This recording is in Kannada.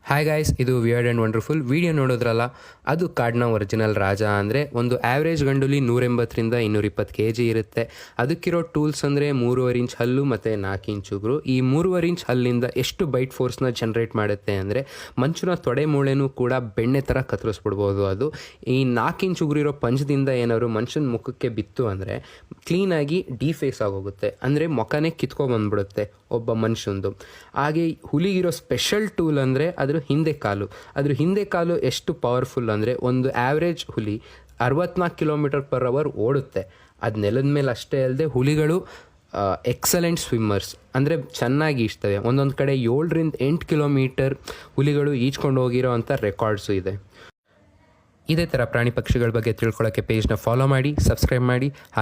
ಹಾಯ್ ಗಾಯ್ಸ್, ಇದು ವಿಯರ್ಡ್ ಆ್ಯಂಡ್ ವಂಡರ್ಫುಲ್. ವಿಡಿಯೋ ನೋಡೋದ್ರಲ್ಲ, ಅದು ಕಾಡಿನ ಒರಿಜಿನಲ್ ರಾಜ. ಅಂದರೆ ಒಂದು ಆ್ಯಾವ್ರೇಜ್ ಗಂಡುಲಿ 180ರಿಂದ 220 kg ಇರುತ್ತೆ. ಅದಕ್ಕಿರೋ ಟೂಲ್ಸ್ ಅಂದರೆ 3.5 ಇಂಚ್ ಹಲ್ಲು ಮತ್ತು 4 ಇಂಚ್ ಉಗುರು. ಈ 3.5 ಇಂಚ್ ಹಲ್ಲಿಂದ ಎಷ್ಟು ಬೈಟ್ ಫೋರ್ಸ್ನ ಜನ್ರೇಟ್ ಮಾಡುತ್ತೆ ಅಂದರೆ ಮಂಚನ ತೊಡೆ ಮೂಳೆನೂ ಕೂಡ ಬೆಣ್ಣೆ ಥರ ಕತ್ತರಿಸ್ಬಿಡ್ಬೋದು. ಅದು ಈ 4 ಇಂಚ್ ಉಗುರಿರೋ ಪಂಚದಿಂದ ಏನಾದ್ರು ಮನುಷ್ಯನ ಮುಖಕ್ಕೆ ಬಿತ್ತು ಅಂದರೆ ಕ್ಲೀನಾಗಿ ಡಿಫೇಸ್ ಆಗೋಗುತ್ತೆ. ಅಂದರೆ ಮುಖನೇ ಕಿತ್ಕೊಬಂದ್ಬಿಡುತ್ತೆ ಒಬ್ಬ ಮನುಷ್ಯಂದು. ಹಾಗೆ ಹುಲಿಗಿರೋ ಸ್ಪೆಷಲ್ ಟೂಲ್ ಅಂದರೆ ಅದ್ರ ಹಿಂದೆ ಕಾಲು ಎಷ್ಟು ಪವರ್ಫುಲ್ ಅಂದರೆ ಒಂದು ಆ್ಯಾವ್ರೇಜ್ ಹುಲಿ 64 km/h ಓಡುತ್ತೆ. ಅದು ನೆಲದ ಮೇಲೆ ಅಷ್ಟೇ ಅಲ್ಲದೆ ಹುಲಿಗಳು ಎಕ್ಸಲೆಂಟ್ ಸ್ವಿಮ್ಮರ್ಸ್, ಅಂದರೆ ಚೆನ್ನಾಗಿ ಈಜ್ತವೆ. ಒಂದೊಂದು ಕಡೆ 7ರಿಂದ 8 ಕಿಲೋಮೀಟರ್ ಹುಲಿಗಳು ಈಜ್ಕೊಂಡು ಹೋಗಿರೋ ಅಂಥ ರೆಕಾರ್ಡ್ಸು ಇದೆ. ಇದೇ ಥರ ಪ್ರಾಣಿ ಪಕ್ಷಿಗಳ ಬಗ್ಗೆ ತಿಳ್ಕೊಳ್ಳೋಕ್ಕೆ ಪೇಜ್ನ ಫಾಲೋ ಮಾಡಿ, ಸಬ್ಸ್ಕ್ರೈಬ್ ಮಾಡಿ. ಹಾಗೆ